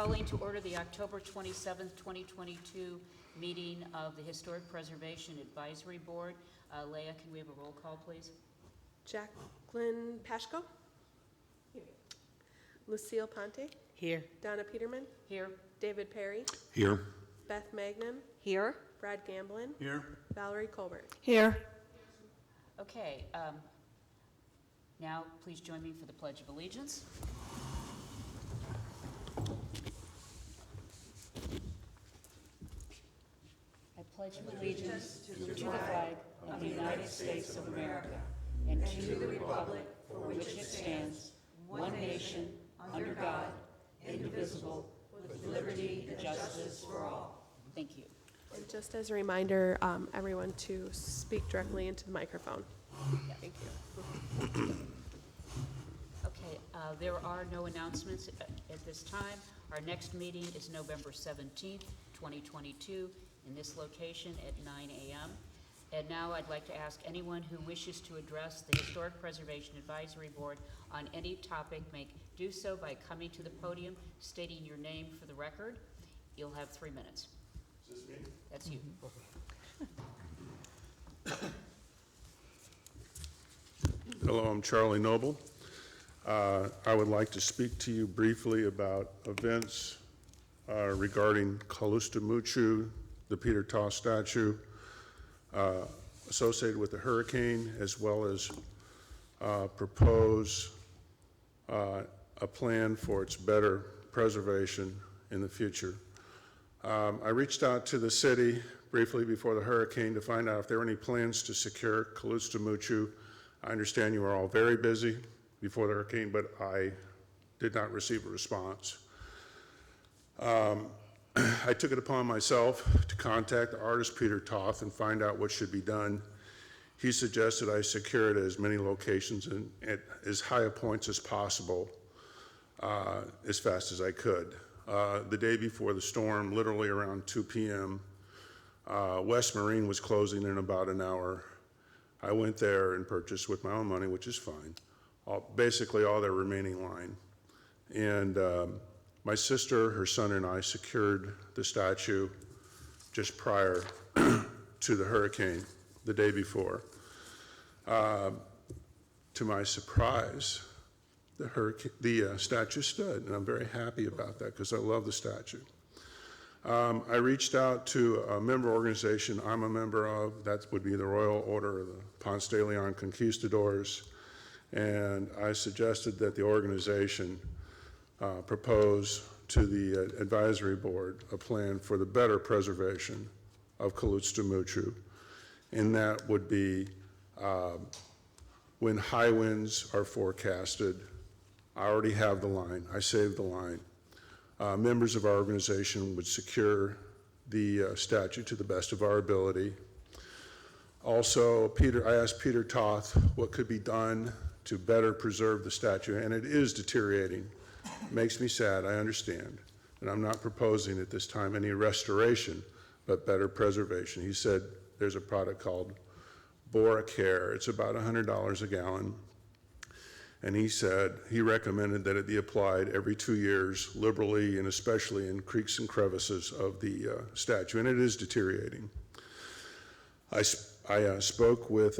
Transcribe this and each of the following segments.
Calling to order the October 27th, 2022 meeting of the Historic Preservation Advisory Board. Leah, can we have a roll call, please? Jacqueline Pashko? Here. Lucille Ponte? Here. Donna Peterman? Here. David Perry? Here. Beth Magnan? Here. Brad Gamblin? Here. Valerie Colbert? Here. Okay. Now, please join me for the Pledge of Allegiance. I pledge allegiance to the flag of the United States of America and to the republic for which it stands, one nation, under God, indivisible, with liberty and justice for all. Thank you. And just as a reminder, everyone to speak directly into the microphone. Thank you. Okay, there are no announcements at this time. Our next meeting is November 17th, 2022, in this location at 9 a.m. And now I'd like to ask anyone who wishes to address the Historic Preservation Advisory Board on any topic may do so by coming to the podium, stating your name for the record. You'll have 3 minutes. Is this me? That's you. Hello, I'm Charlie Noble. I would like to speak to you briefly about events regarding Caloosahattuq, the Peter Toth statue, associated with the hurricane, as well as propose a plan for its better preservation in the future. I reached out to the city briefly before the hurricane to find out if there were any plans to secure Caloosahattuq. I understand you were all very busy before the hurricane, but I did not receive a response. I took it upon myself to contact the artist Peter Toth and find out what should be done. He suggested I secure it at as many locations and at as high a points as possible as fast as I could. The day before the storm, literally around 2 p.m., West Marine was closing in about an hour. I went there and purchased with my own money, which is fine, basically all their remaining line. And my sister, her son, and I secured the statue just prior to the hurricane, the day before. To my surprise, the statue stood, and I'm very happy about that because I love the statue. I reached out to a member organization I'm a member of, that would be the Royal Order of the Ponce de Leon Conquistadors, and I suggested that the organization propose to the advisory board a plan for the better preservation of Caloosahattuq, and that would be when high winds are forecasted. I already have the line, I saved the line. Members of our organization would secure the statue to the best of our ability. Also, I asked Peter Toth what could be done to better preserve the statue, and it is deteriorating. It makes me sad, I understand. And I'm not proposing at this time any restoration, but better preservation. He said there's a product called Boracare. It's about $100 a gallon. And he said he recommended that it be applied every 2 years, liberally and especially in creeks and crevices of the statue, and it is deteriorating. I spoke with,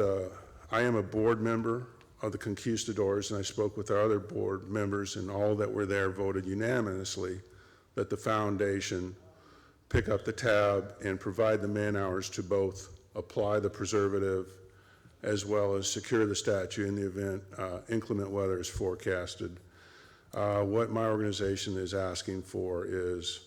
I am a board member of the Conquistadors, and I spoke with our other board members, and all that were there voted unanimously that the foundation pick up the tab and provide the man-hours to both apply the preservative as well as secure the statue in the event inclement weather is forecasted. What my organization is asking for is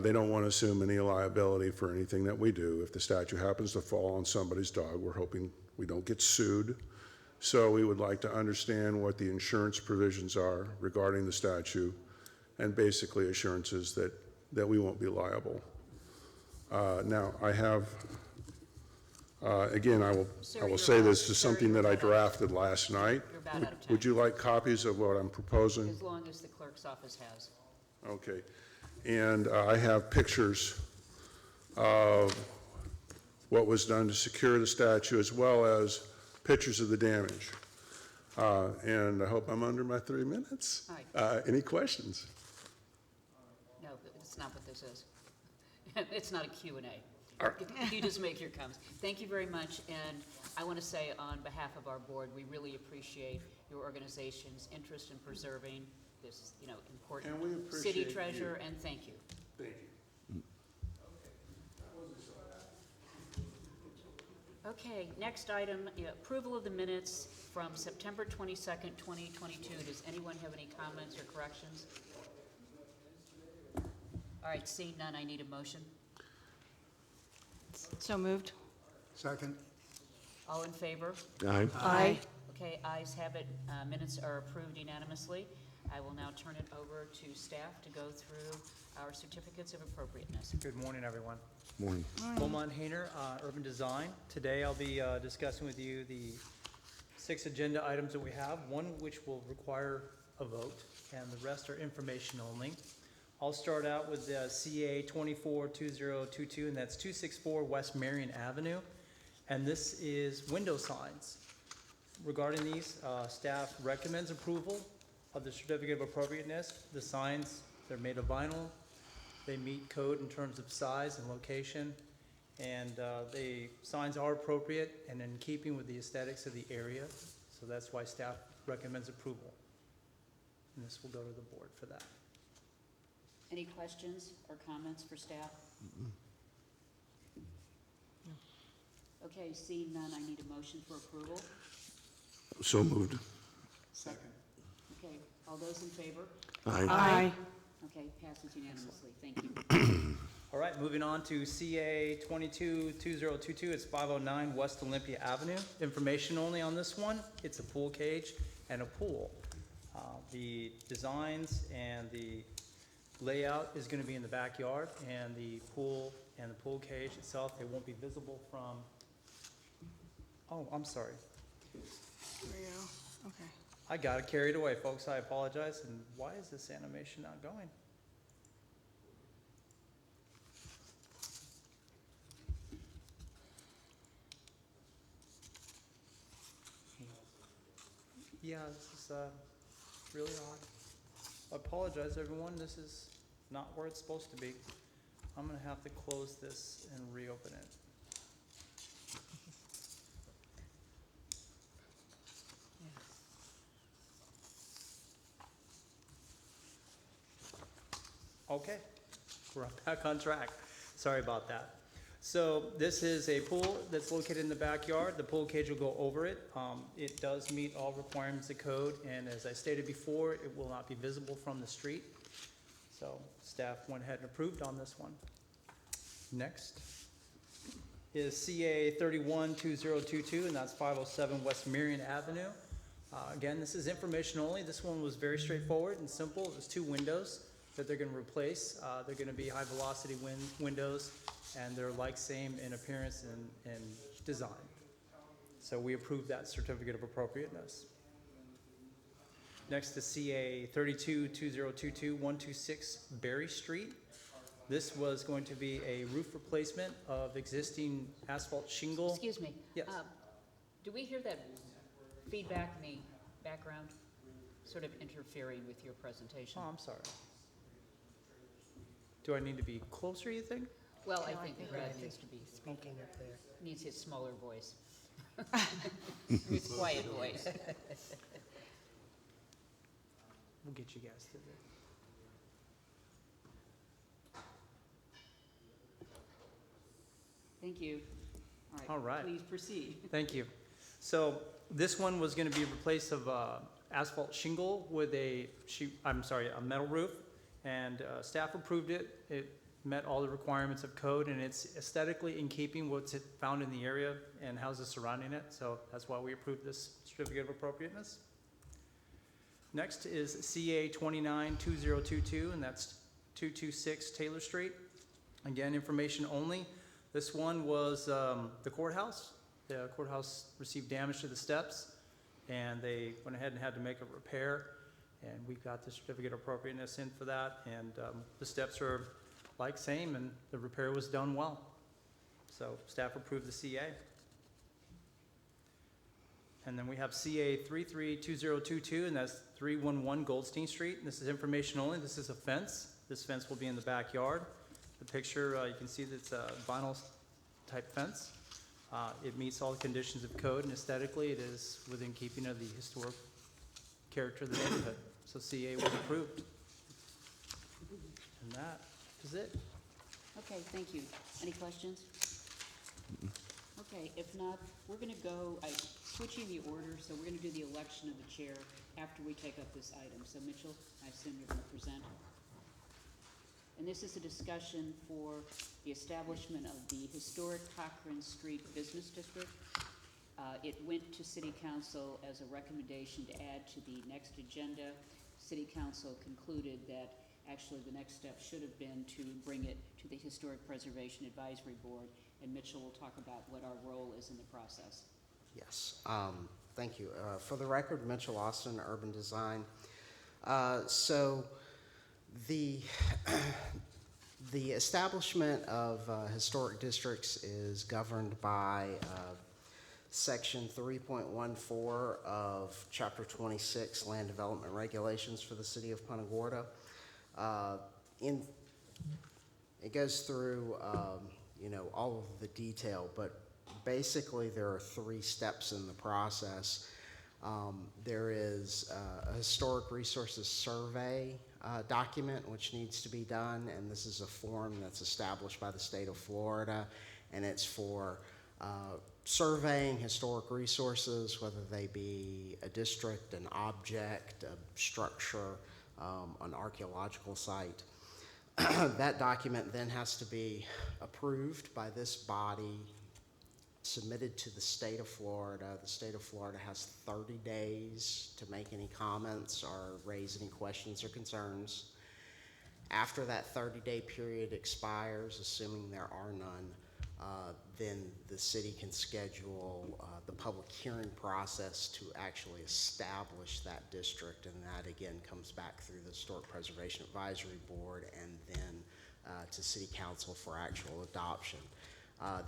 they don't want to assume any liability for anything that we do. If the statue happens to fall on somebody's dog, we're hoping we don't get sued. So we would like to understand what the insurance provisions are regarding the statue, and basically assurances that we won't be liable. Now, I have again, I will say this is something that I drafted last night. You're about out of time. Would you like copies of what I'm proposing? As long as the clerk's office has. Okay. And I have pictures of what was done to secure the statue, as well as pictures of the damage. And I hope I'm under my 3 minutes. All right. Any questions? No, it's not what this is. It's not a Q&A. All You just make your comments. Thank you very much, and I want to say on behalf of our board, we really appreciate your organization's interest in preserving this, important And we city appreciate treasure, you. and thank you. Thank you. Okay, next item, approval of the minutes from September 22nd, 2022. Does anyone have any comments or corrections? All right, seeing none, I need a motion. So moved. Second. All in favor? Aye. Aye. Okay, ayes have it. Minutes are approved unanimously. I will now turn it over to staff to go through our certificates of appropriateness. Good morning, everyone. Morning. Beaumont Hayner, Urban Design. Today I'll be discussing with you the 6 agenda items that we have, one which will require a vote, and the rest are information only. I'll start out with CA 242022, and that's 264 West Marion Avenue. And this is window signs. Regarding these, staff recommends approval of the certificate of appropriateness. The signs, they're made of vinyl. They meet code in terms of size and location. And the signs are appropriate and in keeping with the aesthetics of the area. So that's why staff recommends approval. And this will go to the board for that. Any questions or comments for staff? Okay, seeing none, I need a motion for approval. So moved. Second. Okay, all those in favor? Aye. Aye. Okay, passes unanimously. Thank you. All right, moving on to CA 222022, it's 509 West Olympia Avenue. Information only on this one, it's a pool cage and a pool. The designs and the layout is gonna be in the backyard, and the pool cage itself, they won't be visible from, oh, I'm sorry. There we go. Okay. I got it carried away, folks, I apologize, and why is this animation not going? Yeah, this is really odd. I apologize, everyone, this is not where it's supposed to be. I'm gonna have to close this and reopen it. Okay, we're back on track. Sorry about that. So this is a pool that's located in the backyard. The pool cage will go over it. It does meet all requirements of code, and as I stated before, it will not be visible from the street. So staff went ahead and approved on this one. Next is CA 312022, and that's 507 West Marion Avenue. Again, this is information only. This one was very straightforward and simple. It was 2 windows that they're going to replace. They're going to be high velocity windows, and they're like same in appearance and design. So we approve that certificate of appropriateness. Next is CA 322022 126 Berry Street. This was going to be a roof replacement of existing asphalt shingle. Excuse me. Yes. Do we hear that feedback in the background, sort of interfering with your presentation? Oh, I'm sorry. Do I need to be closer, you think? Well, I think Brad needs to be speaking up there. Needs his smaller voice. His quiet voice. We'll get you guys to the. Thank you. All right. Please proceed. Thank you. So this one was going to be a replace of asphalt shingle with a metal roof, and staff approved it. It met all the requirements of code, and it's aesthetically in keeping with what's found in the area and houses surrounding it. So that's why we approved this certificate of appropriateness. Next is CA 292022, and that's 226 Taylor Street. Again, information only. This one was the courthouse. The courthouse received damage to the steps, and they went ahead and had to make a repair, and we've got the certificate of appropriateness in for that, and the steps are like same, and the repair was done well. So staff approved the CA. And then we have CA 332022, and that's 311 Goldstein Street. This is information only. This is a fence This fence will be in the backyard. The picture, you can see that it's a vinyl type fence. It meets all the conditions of code, and aesthetically, it is within keeping of the historic character of the neighborhood. So CA was approved. And that is it. Okay, thank you. Any questions? Okay, if not, we're gonna go, switching the order, so we're gonna do the election of the chair after we take up this item. So Mitchell, I assume you're gonna present. And this is a discussion for the establishment of the historic Cochran Street Business District. It went to City Council as a recommendation to add to the next agenda. City Council concluded that actually the next step should have been to bring it to the Historic Preservation Advisory Board, and Mitchell will talk about what our role is in the process. Yes, thank you. For the record, Mitchell Austin, Urban Design. So the establishment of historic districts is governed by Section 3.14 of Chapter 26 Land Development Regulations for the City of Punta Gorda. It goes through all of the detail, but basically there are 3 steps in the process. There is a historic resources survey document which needs to be done, and this is a form that's established by the state of Florida, and it's for surveying historic resources, whether they be a district, an object, a structure, an archaeological site. That document then has to be approved by this body, submitted to the state of Florida. The state of Florida has 30 days to make any comments or raise any questions or concerns. After that 30-day period expires, assuming there are none, then the city can schedule the public hearing process to actually establish that district, and that again comes back through the Historic Preservation Advisory Board and then to City Council for actual adoption.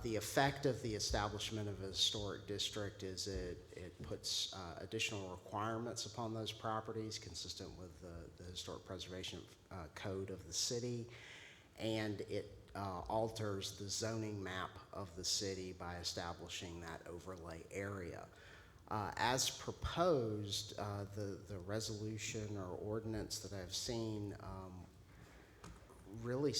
The effect of the establishment of a historic district is it puts additional requirements upon those properties consistent with the Historic Preservation Code of the city, and it alters the zoning map of the city by establishing that overlay area. As proposed, the resolution or ordinance that I've seen really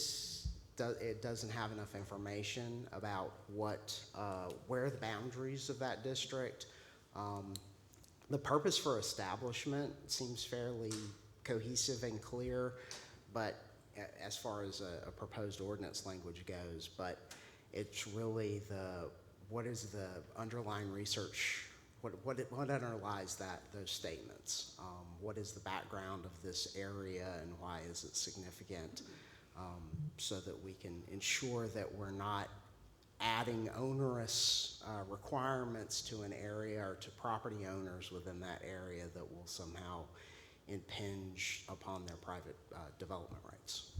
it doesn't have enough information about where the boundaries of that district. The purpose for establishment seems fairly cohesive and clear, but as far as a proposed ordinance language goes, but it's really what is the underlying research, what underlies those statements? What is the background of this area and why is it significant? So that we can ensure that we're not adding onerous requirements to an area or to property owners within that area that will somehow impinge upon their private development rights.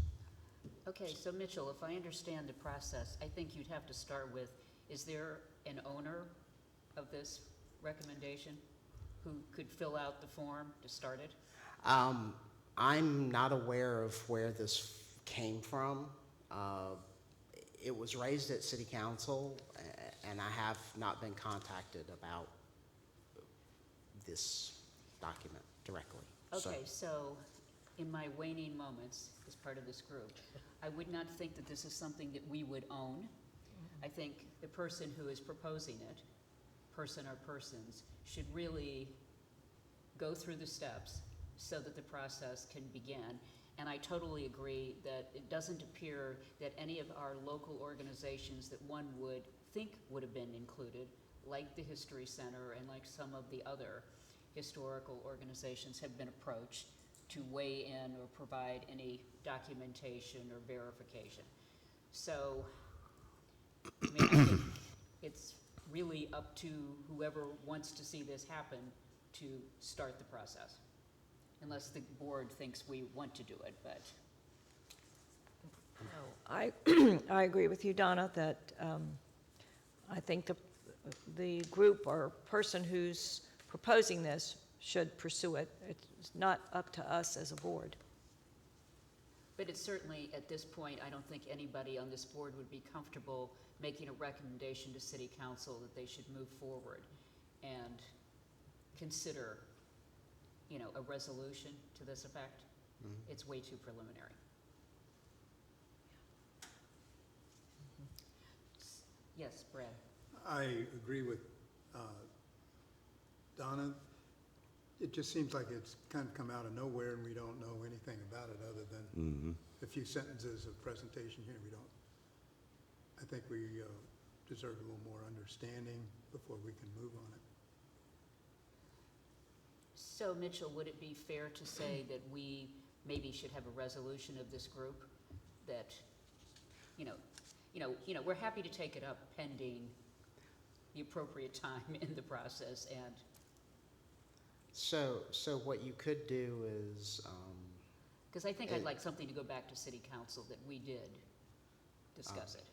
Okay, so Mitchell, if I understand the process, I think you'd have to start with, is there an owner of this recommendation who could fill out the form to start it? I'm not aware of where this came from. It was raised at City Council, and I have not been contacted about this document directly. Okay, so in my waning moments as part of this group, I would not think that this is something that we would own. I think the person who is proposing it, person or persons, should really go through the steps so that the process can begin. And I totally agree that it doesn't appear that any of our local organizations that one would think would have been included, like the History Center and like some of the other historical organizations, have been approached to weigh in or provide any documentation or verification. So, I mean, I think it's really up to whoever wants to see this happen to start the process. Unless the board thinks we want to do it, but. I agree with you, Donna, that I think the group or person who's proposing this should pursue it. It's not up to us as a board. But it's certainly, at this point, I don't think anybody on this board would be comfortable making a recommendation to city council that they should move forward and consider, you know, a resolution to this effect. It's way too preliminary. Yes, Brad? I agree with Donna. It just seems like it's kind of come out of nowhere and we don't know anything about it other than a few sentences of presentation here. I think we deserve a little more understanding before we can move on it. So Mitchell, would it be fair to say that we maybe should have a resolution of this group that, we're happy to take it up pending the appropriate time in the process and, So what you could do is, because I think I'd like something to go back to city council that we did discuss it.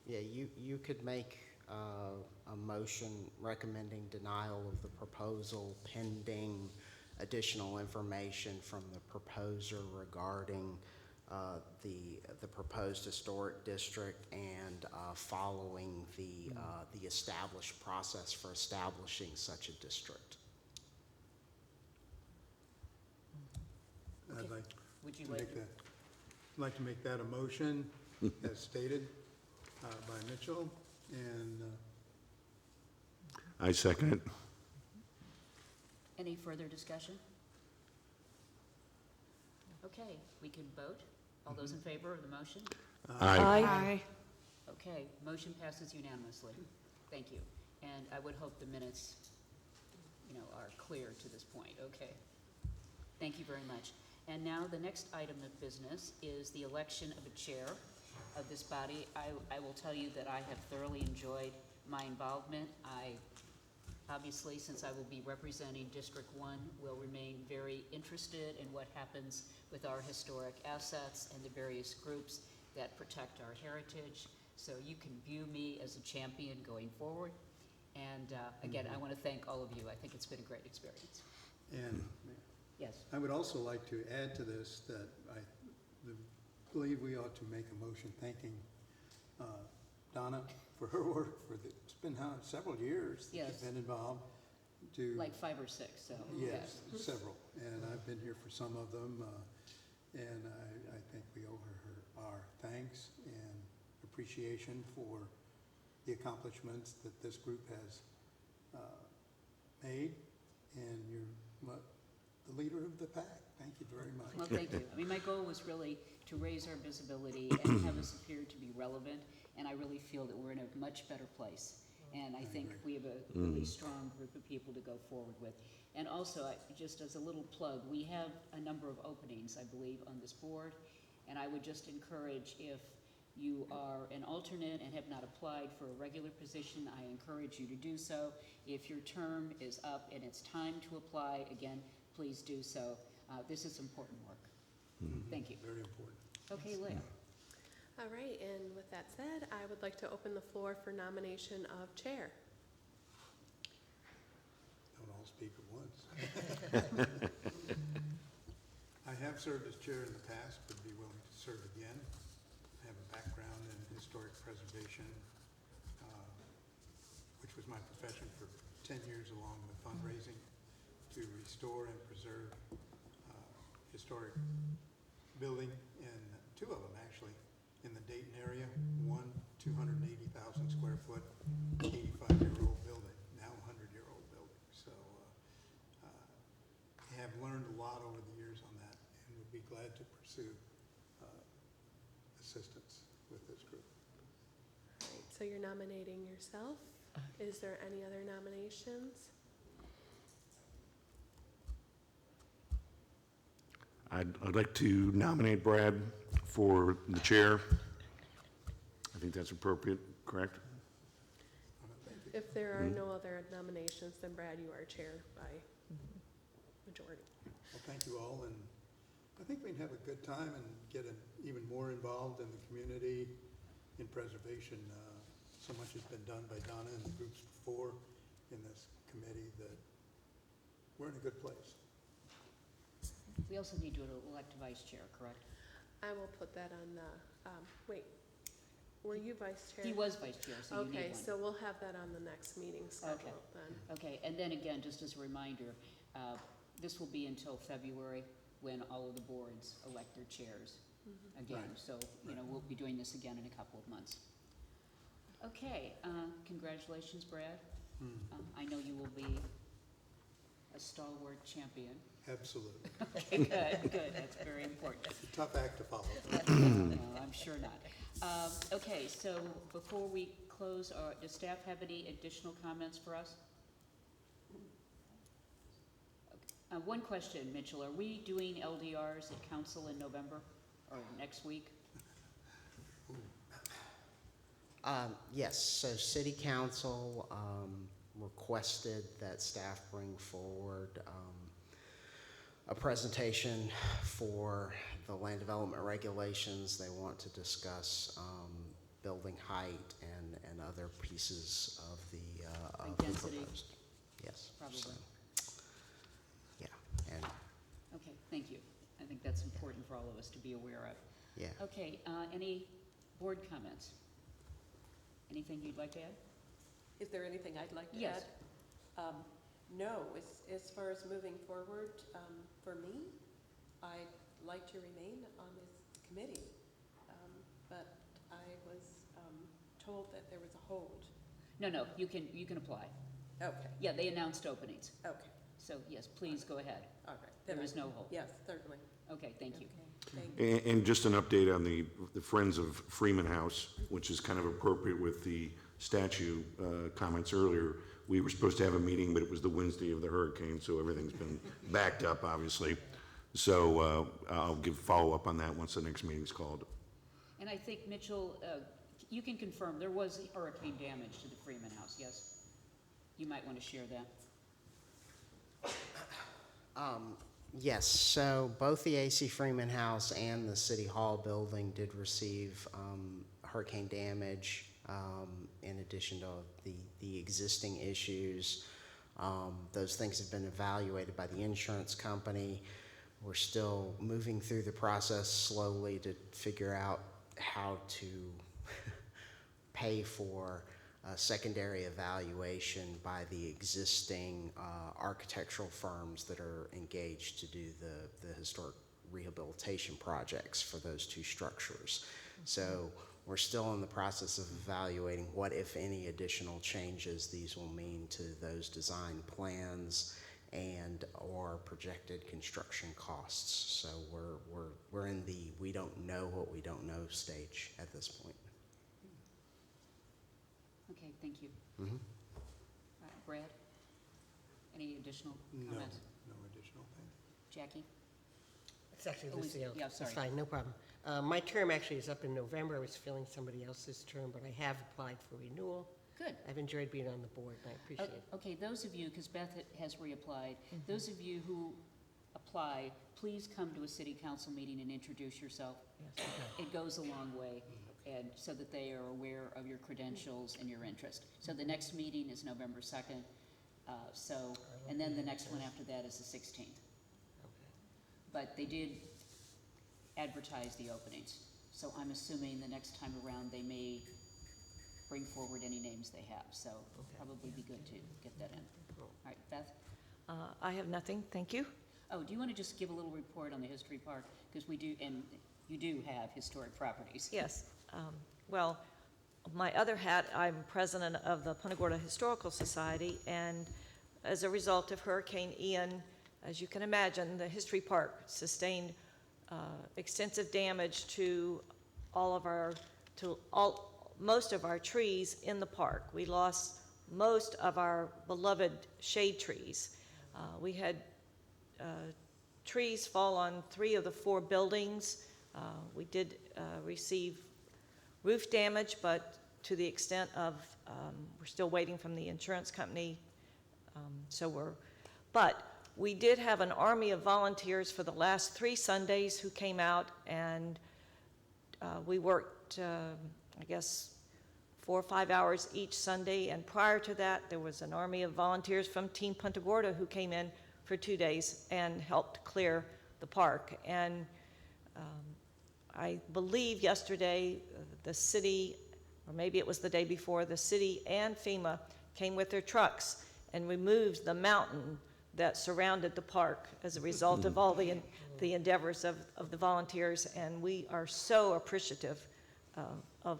yeah, you could make a motion recommending denial of the proposal pending additional information from the proposer regarding the proposed historic district and following the established process for establishing such a district. I'd like Would you to like make to? that, I'd like to make that a motion as stated by Mitchell, and I second it. Any further discussion? Okay, we can vote. All those in favor of the motion? Aye. Okay, motion passes unanimously. Thank you. And I would hope the minutes, are clear to this point. Okay. Thank you very much. And now the next item of business is the election of a chair of this body. I will tell you that I have thoroughly enjoyed my involvement. Obviously, since I will be representing District 1, will remain very interested in what happens with our historic assets and the various groups that protect our heritage. So you can view me as a champion going forward. And again, I want to thank all of you. I think it's been a great experience. and Yes. I would also like to add to this that I believe we ought to make a motion thanking Donna for her work it's been several years that Yes. she's been involved to. Like 5 or 6, so. Yes, several, and I've been here for some of them, and I think we owe her our thanks and appreciation for the accomplishments that this group has made, and you're the leader of the pack. Thank you very much. Well, thank you. I mean, my goal was really to raise our visibility and have us appear to be relevant, and I really feel that we're in a much better place. And I think we have a really strong group of people to go forward with. And also, just as a little plug, we have a number of openings, I believe, on this board, and I would just encourage, if you are an alternate and have not applied for a regular position, I encourage you to do so. If your term is up and it's time to apply, again, please do so. This is important work. Thank you. Very important. Okay, Leah. All right, and with that said, I would like to open the floor for nomination of chair. Don't all speak at once. I have served as chair in the past, but be willing to serve again. I have a background in historic preservation, which was my profession for 10 years, along with fundraising to restore and preserve historic building, and 2 of them actually in the Dayton area. One 280,000 square foot, 85-year-old building, now 100-year-old building. So I have learned a lot over the years on that, and would be glad to pursue assistance with this group. All right, so you're nominating yourself. Is there any other nominations? I'd like to nominate Brad for the chair. I think that's appropriate, correct? If there are no other nominations, then Brad, you are chair by majority. Well, thank you all, and I think we can have a good time and get even more involved in the community in preservation. So much has been done by Donna and the groups before in this committee that we're in a good place. We also need to elect a vice chair, correct? I will put that on the, wait, were you vice chair? He was vice chair, so you need one. Okay, so we'll have that on the next meeting schedule then. Okay, and then again, just as a reminder, this will be until February when all of the boards elect their chairs again. Right. So, you know, we'll be doing this again in a couple of months. Okay, congratulations, Brad. I know you will be a stalwart champion. Absolutely. Okay, good, that's very important. It's a tough act to follow. No, I'm sure not. Okay, so before we close, does staff have any additional comments for us? One question, Mitchell, are we doing LDRs at council in November or next week? Yes, so city council requested that staff bring forward a presentation for the land development regulations. They want to discuss building height and other pieces of the Like of the density? proposed. Yes. Probably. so, Yeah, and, Okay, thank you. I think that's important for all of us to be aware of. yeah. Okay, any board comments? Anything you'd like to add? Is there anything I'd like to Yes. add? No, as far as moving forward, for me, I'd like to remain on this committee. But I was told that there was a hold. No, you can apply. Okay, Yeah, they announced openings. okay, So yes, please go ahead. all right. There Then is no hold. Yes, certainly. Okay, thank you. Okay, thank you. And just an update on the Friends of Freeman House, which is kind of appropriate with the statue comments earlier. We were supposed to have a meeting, but it was the Wednesday of the hurricane, so everything's been backed up, obviously. So I'll give follow-up on that once the next meeting's called. And I think, Mitchell, you can confirm, there was hurricane damage to the Freeman House, yes? You might want to share that. Yes, so both the AC Freeman House and the City Hall building did receive hurricane damage in addition to the existing issues. Those things have been evaluated by the insurance company. We're still moving through the process slowly to figure out how to pay for a secondary evaluation by the existing architectural firms that are engaged to do the historic rehabilitation projects for those two structures. So we're still in the process of evaluating what, if any, additional changes these will mean to those design plans and or projected construction costs. So we're in the we don't know what we don't know stage at this point. Okay, thank you. Mm-hmm. Brad, any additional No, comments? no additional thing. Jackie? It's actually Oh, Lucille. yeah, sorry. It's fine, no problem. My term actually is up in November. I was filling somebody else's term, but I have applied for renewal. Good. I've enjoyed being on the board, and I appreciate it. Okay, those of you, because Beth has reapplied, those of you who apply, please come to a city council meeting and introduce yourself. Yes, okay. It goes a long way, and so that they are aware of your credentials and your interest. So the next meeting is November 2nd, and then the next one after that is the 16th. Okay. But they did advertise the openings, so I'm assuming the next time around they may bring forward any names they have, so probably be good to get that in. All right, Beth? I have nothing, thank you. Oh, do you want to just give a little report on the history park? Because we do, and you do have historic properties. Yes, well, my other hat, I'm president of the Punta Gorda Historical Society, and as a result of Hurricane Ian, as you can imagine, the history park sustained extensive damage to most of our trees in the park. We lost most of our beloved shade trees. We had trees fall on 3 of the 4 buildings. We did receive roof damage, but to the extent of, we're still waiting from the insurance company. But we did have an army of volunteers for the last 3 Sundays who came out, and we worked, I guess, 4 or 5 hours each Sunday. And prior to that, there was an army of volunteers from Team Punta Gorda who came in for 2 days and helped clear the park. And I believe yesterday, the city, or maybe it was the day before, the city and FEMA came with their trucks and removed the mountain that surrounded the park as a result of all the endeavors of the volunteers. And we are so appreciative of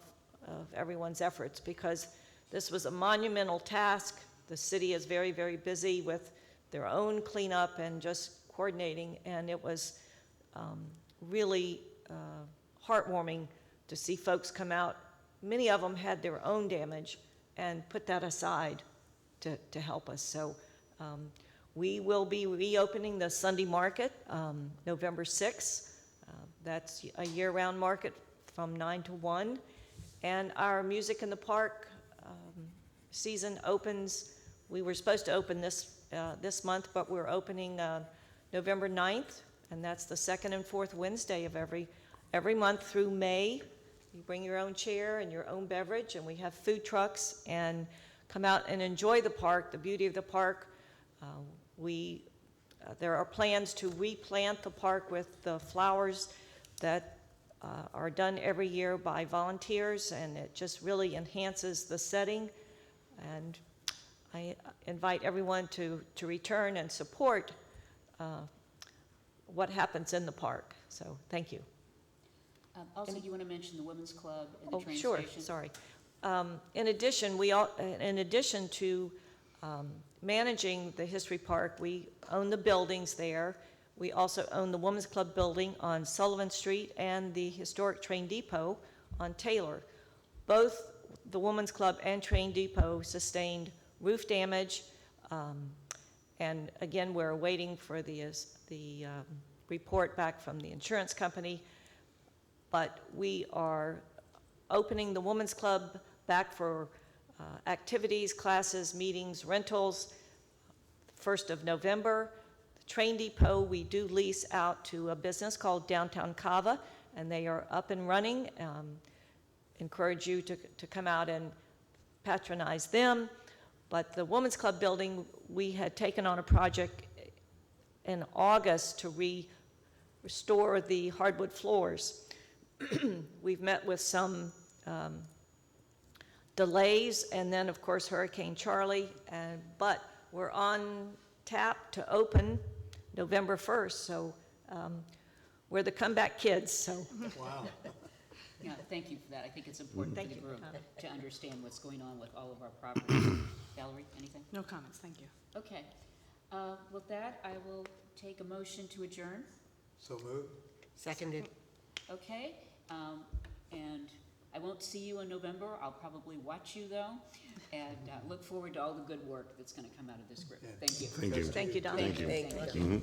everyone's efforts, because this was a monumental task. The city is very, very busy with their own cleanup and just coordinating, and it was really heartwarming to see folks come out. Many of them had their own damage and put that aside to help us. So we will be reopening the Sunday market November 6th. That's a year-round market from 9 to 1. And our Music in the Park season opens. We were supposed to open this month, but we're opening November 9th, and that's the second and fourth Wednesday of every month through May. You bring your own chair and your own beverage, and we have food trucks, and come out and enjoy the park, the beauty of the park. There are plans to replant the park with the flowers that are done every year by volunteers, and it just really enhances the setting. And I invite everyone to return and support what happens in the park. So thank you. Also, you want to mention the Women's Club and the train Sure, station? sorry. In addition, in addition to managing the History Park, we own the buildings there. We also own the Women's Club building on Sullivan Street and the historic train depot on Taylor. Both the Women's Club and train depot sustained roof damage. And again, we're waiting for the report back from the insurance company. But we are opening the Women's Club back for activities, classes, meetings, rentals, 1st of November. The train depot, we do lease out to a business called Downtown Cava, and they are up and running. Encourage you to come out and patronize them. But the Women's Club building, we had taken on a project in August to restore the hardwood floors. We've met with some delays, and then of course Hurricane Charlie, but we're on tap to open November 1st, so we're the comeback kids, so. Wow. Yeah, thank you for that. I think it's important for the group to understand what's going on with all of our properties. Valerie, anything? No comments, thank you. Okay. With that, I will take a motion to adjourn. So moved. Seconded. Okay, and I won't see you in November. I'll probably watch you though, and look forward to all the good work that's going to come out of this group. Yeah. Thank you. Thank you. Thank you, Don. Thank you. Thank you.